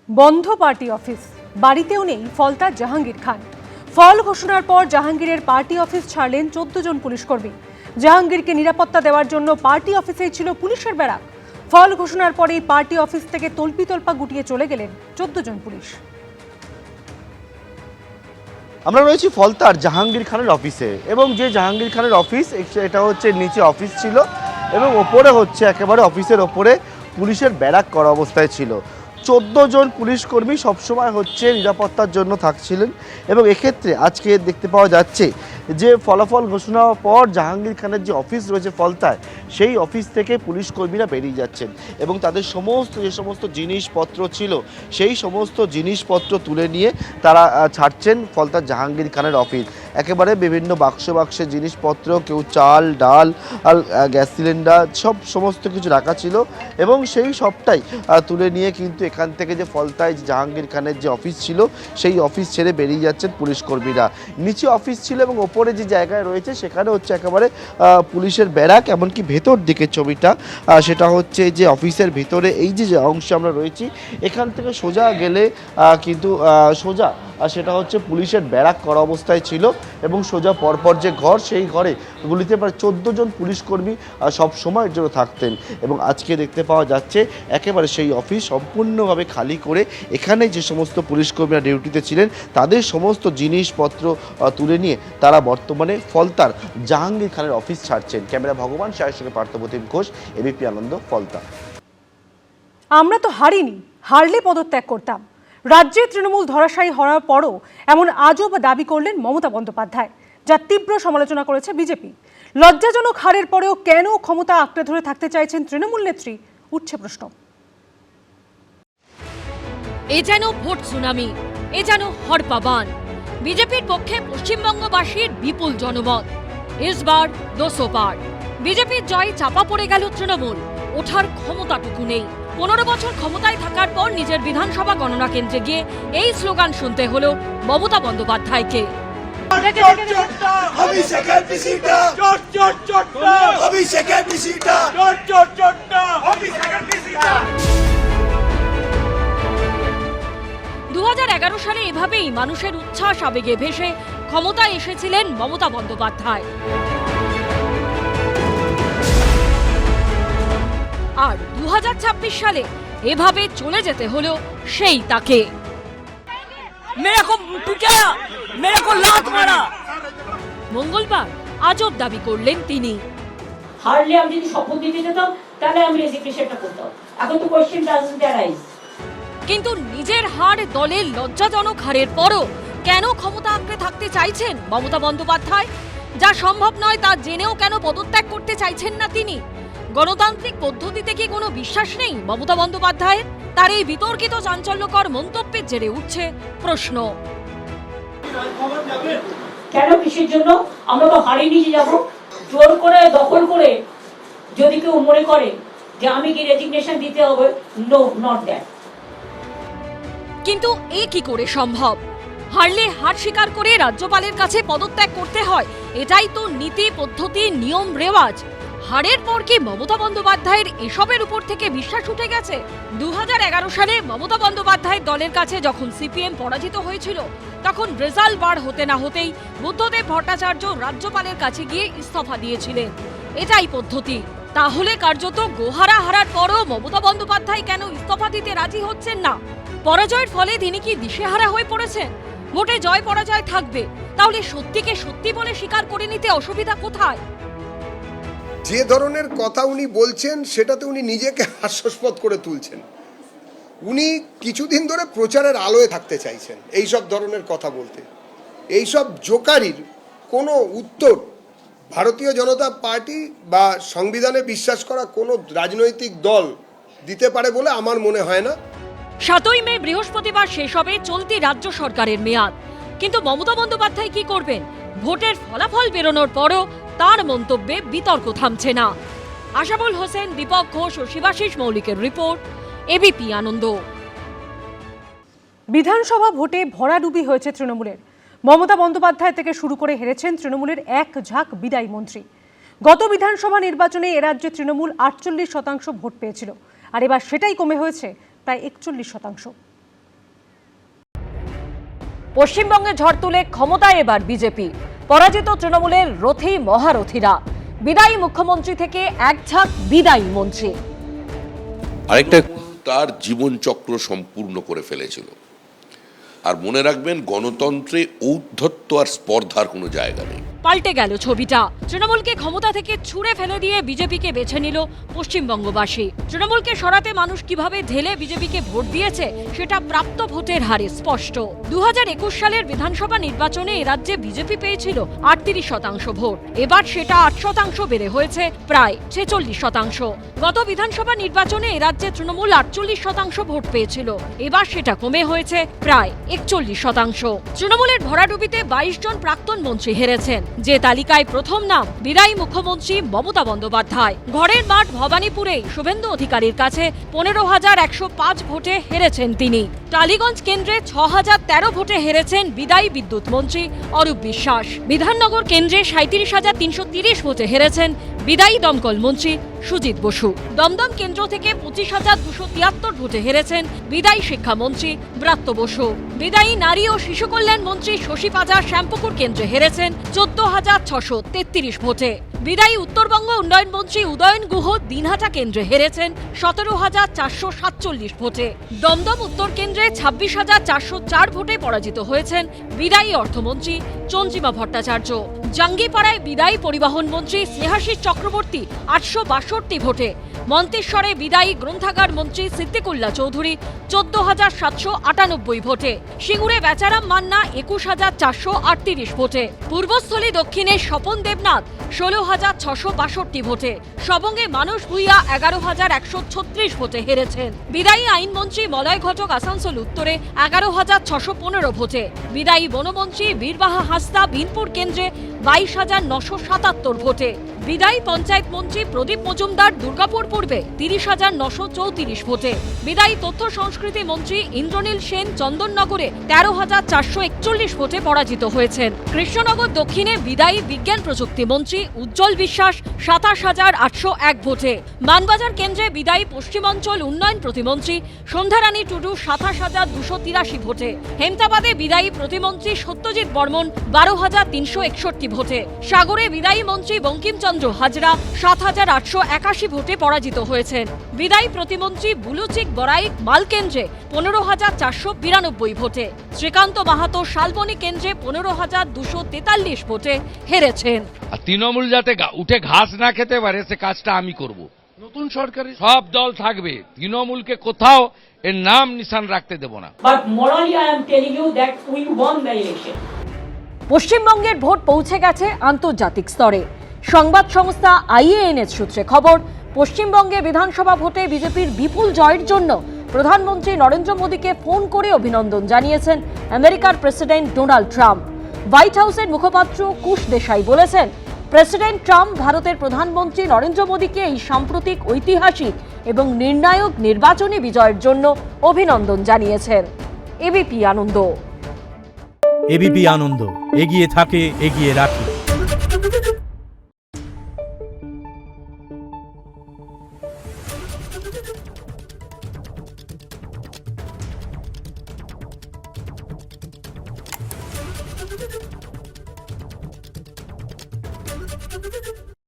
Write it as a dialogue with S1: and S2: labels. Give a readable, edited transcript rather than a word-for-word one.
S1: বন্ধ party office, বাড়িতেও নেই ফলতার জাহাঙ্গীর খান। ফল ঘোষণার পর জাহাঙ্গীরের পার্টি অফিস ছাড়লেন 14 জন পুলিশ কর্মী। জাহাঙ্গীরকে নিরাপত্তা দেওয়ার জন্য পার্টি অফিসেই ছিল পুলিশের ব্যারাক। ফল ঘোষণার পরেই পার্টি অফিস থেকে তল্পিতল্পা গুটিয়ে চলে গেলেন 14 জন পুলিশ।
S2: আমরা রয়েছি ফলতার জাহাঙ্গীর খানের অফিসে, এবং যে জাহাঙ্গীর খানের অফিস এটা হচ্ছে নিচে অফিস ছিল এবং ওপরে হচ্ছে একেবারে অফিসের ওপরে পুলিশের ব্যারাক করা অবস্থায় ছিল। 14 জন পুলিশ কর্মী সবসময় হচ্ছে নিরাপত্তার জন্য থাকছিলেন, এবং এক্ষেত্রে আজকে দেখতে পাওয়া যাচ্ছে যে ফলাফল ঘোষণা হওয়ার পর জাহাঙ্গীর খানের যে অফিস রয়েছে ফলতায়, সেই অফিস থেকে পুলিশ কর্মীরা বেরিয়ে যাচ্ছেন এবং তাদের যে সমস্ত জিনিসপত্র ছিল সেই সমস্ত জিনিসপত্র তুলে নিয়ে তারা ছাড়ছেন ফলতার জাহাঙ্গীর খানের অফিস। একেবারে বিভিন্ন বাক্সে জিনিসপত্র, কেউ চাল ডাল আর গ্যাস সিলিন্ডার সমস্ত কিছু রাখা ছিল, এবং সেই সবটাই তুলে নিয়ে কিন্তু এখান থেকে যে ফলতায় জাহাঙ্গীর খানের যে অফিস ছিল সেই অফিস ছেড়ে বেরিয়ে যাচ্ছেন পুলিশ কর্মীরা। নিচে অফিস ছিল এবং ওপরে যে জায়গায় রয়েছে সেখানে হচ্ছে একেবারে পুলিশের ব্যারাক। এমনকি ভেতর দিকে ছবিটা সেটা হচ্ছে যে অফিসের ভিতরে এই যে অংশে আমরা রয়েছি, এখান থেকে সোজা গেলে কিন্তু সোজা সেটা হচ্ছে পুলিশের ব্যারাক করা অবস্থায় ছিল, এবং সোজা পরপর যে ঘর সেই ঘরে গুলিতে প্রায় 14 জন পুলিশ কর্মী সব সময়ের জন্য থাকতেন। এবং আজকে দেখতে পাওয়া যাচ্ছে একেবারে সেই অফিস সম্পূর্ণভাবে খালি করে এখানে যে সমস্ত পুলিশ কর্মীরা ডিউটিতে ছিলেন তাদের সমস্ত জিনিসপত্র তুলে নিয়ে তারা বর্তমানে ফলতার জাহাঙ্গীর খানের অফিস ছাড়ছেন। ক্যামেরা ভগবান শাহের সঙ্গে পার্থপ্রতিম ঘোষ, এবিপি আনন্দ, ফলতা।
S1: আমরা তো হারিনি, হারলে পদত্যাগ করতাম। রাজ্যে তৃণমূল ধরাশায়ী হওয়ার পরও এমন আজব দাবি করলেন মমতা বন্দ্যোপাধ্যায়, যা তীব্র সমালোচনা করেছে বিজেপি। লজ্জাজনক হারের পরেও কেন ক্ষমতা আঁকড়ে ধরে থাকতে চাইছেন তৃণমূল নেত্রী, উঠছে প্রশ্ন।
S3: এ যেন ভোট সুনামি, এ যেন হরপাবান। বিজেপির পক্ষে পশ্চিমবঙ্গবাসীর বিপুল জনমত। এসবার 200 পার। বিজেপির জয় চাপা পড়ে গেল তৃণমূল, ওঠার ক্ষমতাটুকু নেই। 15 বছর ক্ষমতায় থাকার পর নিজের বিধানসভা গণনা কেন্দ্রে গিয়ে এই স্লোগান শুনতে হলো মমতা বন্দ্যোপাধ্যায়কে। সালে এভাবেই মানুষের উচ্ছ্বাস আবেগে ভেসে ক্ষমতায় এসেছিলেন মমতা বন্দ্যোপাধ্যায়। আর 2026 সালে এভাবে চলে যেতে হলো সেই তাকে। মঙ্গলবার আজব দাবি করলেন তিনি।
S4: হারলে আমি যদি শপথ দিতে যেতাম তাহলে আমি রেজিগনেশনটা করতাম। এখন তো কোশ্চেন ডাজন্ট অ্যারাইজ।
S3: কিন্তু নিজের হার দলের লজ্জাজনক হারের পরও কেন ক্ষমতা আঁকড়ে থাকতে চাইছেন মমতা বন্দ্যোপাধ্যায়? যা সম্ভব নয় তা জেনেও কেন পদত্যাগ করতে চাইছেন না তিনি? গণতান্ত্রিক পদ্ধতিতে কি কোনো বিশ্বাস নেই মমতা বন্দ্যোপাধ্যায়ের? তার এই বিতর্কিত চাঞ্চল্যকর মন্তব্যের জেরে উঠছে প্রশ্ন।
S4: কেন, কিসের জন্য? আমরা তো হারিয়ে যে যাবো। জোর করে দখল করে যদি কেউ মনে করে যে আমি কি রেজিগনেশন দিতে হবে, নো, নট দ্যাট।
S3: কিন্তু এ কি করে সম্ভব? হারলে হার স্বীকার করে রাজ্যপালের কাছে পদত্যাগ করতে হয়, এটাই তো নীতি, পদ্ধতি, নিয়ম, রেওয়াজ। হারের পর কি মমতা বন্দ্যোপাধ্যায়ের এসবের উপর থেকে বিশ্বাস উঠে গেছে? 2011 সালে মমতা বন্দ্যোপাধ্যায়ের দলের কাছে যখন সিপিএম পরাজিত হয়েছিল, তখন রেজাল্ট বার হতে না হতেই বুদ্ধদেব ভট্টাচার্য রাজ্যপালের কাছে গিয়ে ইস্তফা দিয়েছিলেন। এটাই পদ্ধতি। তাহলে কার্যত গোহারা হারার পরও মমতা বন্দ্যোপাধ্যায় কেন ইস্তফা দিতে রাজি হচ্ছেন না? পরাজয়ের ফলে তিনি কি দিশেহারা হয়ে পড়েছেন? ভোটে জয় পরাজয় থাকবে, তাহলে সত্যিকে সত্যি বলে স্বীকার করে নিতে অসুবিধা কোথায়?
S5: যে ধরনের কথা উনি বলছেন সেটাতে উনি নিজেকে হাস্যাস্পদ করে তুলছেন। উনি কিছুদিন ধরে প্রচারের আলোয় থাকতে চাইছেন এইসব ধরনের কথা বলতে। এইসব জোকারির কোনো উত্তর ভারতীয় জনতা পার্টি বা সংবিধানে বিশ্বাস করা কোনো রাজনৈতিক দল দিতে পারে বলে আমার মনে হয় না।
S3: 7ই মে বৃহস্পতিবার শেষ হবে চলতি রাজ্য সরকারের মেয়াদ। কিন্তু মমতা বন্দ্যোপাধ্যায় কি করবেন? ভোটের ফলাফল বেরোনোর পরও তার মন্তব্যে বিতর্ক থামছে না। আশাবুল হোসেন, দীপক ঘোষ ও শিবাশিস মৌলিকের রিপোর্ট, এবিপি আনন্দ।
S1: বিধানসভা ভোটে ভরাডুবি হয়েছে তৃণমূলের। মমতা বন্দ্যোপাধ্যায় থেকে শুরু করে হেরেছেন তৃণমূলের এক ঝাঁক বিদায়ী মন্ত্রী। গত বিধানসভা নির্বাচনে এ রাজ্যে তৃণমূল 48% ভোট পেয়েছিল, আর এবার সেটাই কমে হয়েছে প্রায় 41%।
S3: পশ্চিমবঙ্গে ঝড় তুলে ক্ষমতায় এবার বিজেপি, পরাজিত তৃণমূলের রথী মহারথীরা, বিদায়ী মুখ্যমন্ত্রী থেকে এক ঝাঁক বিদায়ী মন্ত্রী।
S6: আরেকটা তার জীবনচক্র সম্পূর্ণ করে ফেলেছিল। আর মনে রাখবেন, গণতন্ত্রে ঔদ্ধত্য আর স্পর্ধার কোনো জায়গা নেই।
S3: পাল্টে গেল ছবিটা। তৃণমূলকে ক্ষমতা থেকে ছুঁড়ে ফেলে দিয়ে বিজেপিকে বেছে নিল পশ্চিমবঙ্গবাসী। তৃণমূলকে সরাতে মানুষ কিভাবে ঢেলে বিজেপিকে ভোট দিয়েছে সেটা প্রাপ্ত ভোটের হারে স্পষ্ট। 2021 সালের বিধানসভা নির্বাচনে এ রাজ্যে বিজেপি পেয়েছিল 38% ভোট। এবার সেটা 8% বেড়ে হয়েছে প্রায় 46%। গত বিধানসভা নির্বাচনে এ রাজ্যে তৃণমূল 48% ভোট পেয়েছিল, এবার সেটা কমে হয়েছে প্রায় 41%। তৃণমূলের ভরাডুবিতে 22 জন প্রাক্তন মন্ত্রী হেরেছেন, যে তালিকায় প্রথম নাম বিদায়ী মুখ্যমন্ত্রী মমতা বন্দ্যোপাধ্যায়। ঘরের মাঠ ভবানীপুরে শুভেন্দু অধিকারীর কাছে 15,105 ভোটে হেরেছেন তিনি। টালিগঞ্জ কেন্দ্রে 6,013 ভোটে হেরেছেন বিদায়ী বিদ্যুৎ মন্ত্রী অরূপ বিশ্বাস। বিধাননগর কেন্দ্রে 37,330 ভোটে হেরেছেন বিদায়ী দমকল মন্ত্রী সুজিত বসু। দমদম কেন্দ্র থেকে 25,273 ভোটে হেরেছেন বিদায়ী শিক্ষামন্ত্রী ব্রাত্য বসু। বিদায়ী নারী ও শিশু কল্যাণ মন্ত্রী শশী পাজা শ্যামপুকুর কেন্দ্রে হেরেছেন 14,633 ভোটে। বিদায়ী উত্তরবঙ্গ উন্নয়ন মন্ত্রী উদয়ন গুহ দিনহাটা কেন্দ্রে হেরেছেন 17,447 ভোটে। দমদম উত্তর কেন্দ্রে 26,404 ভোটে পরাজিত হয়েছেন বিদায়ী অর্থমন্ত্রী চন্দ্রিমা ভট্টাচার্য। জাঙ্গিপাড়ায় বিদায়ী পরিবহন মন্ত্রী স্নেহাশিস চক্রবর্তী 862 ভোটে। মন্তেশ্বরে বিদায়ী গ্রন্থাগার মন্ত্রী সিদ্দিকুল্লাহ চৌধুরী 14,798 ভোটে। সিঙ্গুরে বেচারাম মান্না 21,438 ভোটে। পূর্বস্থলী দক্ষিণে স্বপন দেবনাথ 16,662 ভোটে। সবঙ্গে মানস ভূঁইয়া 11,136 ভোটে হেরেছেন। বিদায়ী আইনমন্ত্রী মলয় ঘটক আসানসোল উত্তরে 11,615 ভোটে। বিদায়ী বনমন্ত্রী বীরবাহা হাসদা বিনপুর কেন্দ্রে 22,977 ভোটে। বিদায়ী পঞ্চায়েত মন্ত্রী প্রদীপ মজুমদার দুর্গাপুর পূর্বে 30,934 ভোটে। বিদায়ী তথ্য সংস্কৃতি মন্ত্রী ইন্দ্রনীল সেন চন্দননগরে 13,441 ভোটে পরাজিত হয়েছেন। কৃষ্ণনগর দক্ষিণে বিদায়ী বিজ্ঞান প্রযুক্তি মন্ত্রী উজ্জ্বল বিশ্বাস 27,801 ভোটে। মানবাজার কেন্দ্রে বিদায়ী পশ্চিমাঞ্চল উন্নয়ন প্রতিমন্ত্রী সন্ধ্যারানী টুডু 27,283 ভোটে। হেমতাবাদে বিদায়ী প্রতিমন্ত্রী সত্যজিৎ বর্মন 12,361 ভোটে। সাগরে বিদায়ী মন্ত্রী বঙ্কিমচন্দ্র হাজরা 7,881 ভোটে পরাজিত হয়েছেন। বিদায়ী প্রতিমন্ত্রী বুলুচিক বড়াইক মালকেন্দ্রে 15,492 ভোটে। শ্রীকান্ত মাহাতো শালবনী কেন্দ্রে 15,243 ভোটে হেরেছেন।
S7: আর তৃণমূল যাতে উঠে ঘাস না খেতে পারে সে কাজটা আমি করব। নতুন সরকারে সব দল থাকবে, তৃণমূলকে কোথাও এর নাম নিশান রাখতে দেব না।
S4: But morally I am telling you that we won the election.
S3: পশ্চিমবঙ্গের ভোট পৌঁছে গেছে আন্তর্জাতিক স্তরে। সংবাদ সংস্থা IANS সূত্রে খবর, পশ্চিমবঙ্গে বিধানসভা ভোটে বিজেপির বিপুল জয়ের জন্য প্রধানমন্ত্রী নরেন্দ্র মোদীকে ফোন করে অভিনন্দন জানিয়েছেন আমেরিকার প্রেসিডেন্ট ডোনাল্ড ট্রাম্প। হোয়াইট হাউসের মুখপাত্র কুশ দেশাই বলেছেন, প্রেসিডেন্ট ট্রাম্প ভারতের প্রধানমন্ত্রী নরেন্দ্র মোদীকে এই সাম্প্রতিক ঐতিহাসিক এবং নির্ণায়ক নির্বাচনী বিজয়ের জন্য অভিনন্দন জানিয়েছেন। এবিপি আনন্দ।
S8: এবিপি আনন্দ, এগিয়ে থাকে, এগিয়ে রাখে।
S9: Thank you.